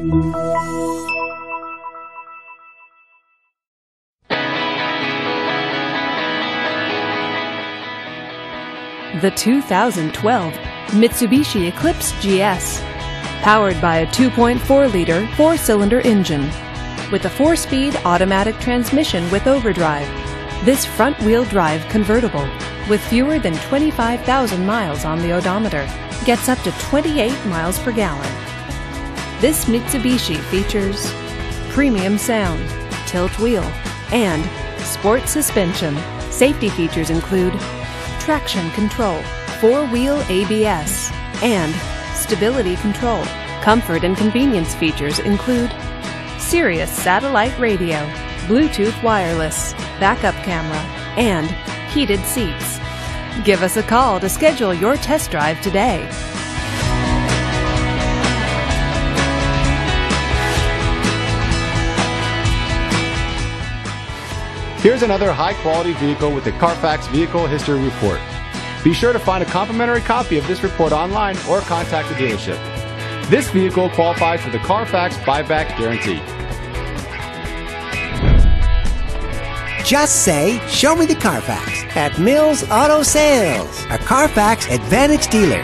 The 2012 Mitsubishi Eclipse GS. Powered by a 2.4-liter four-cylinder engine. With a 4-speed automatic transmission with overdrive. This front-wheel drive convertible, with fewer than 25,000 miles on the odometer, gets up to 28 miles per gallon. This Mitsubishi features premium sound, tilt wheel, and sport suspension. Safety features include traction control, 4-wheel ABS, and stability control. Comfort and convenience features include Sirius satellite radio, Bluetooth wireless, backup camera, and heated seats. Give us a call to schedule your test drive today. Here's another high-quality vehicle with the Carfax Vehicle History Report. Be sure to find a complimentary copy of this report online or contact the dealership. This vehicle qualifies for the Carfax Buyback Guarantee. Just say, "Show me the Carfax" at Mills Auto Sales, a Carfax Advantage dealer.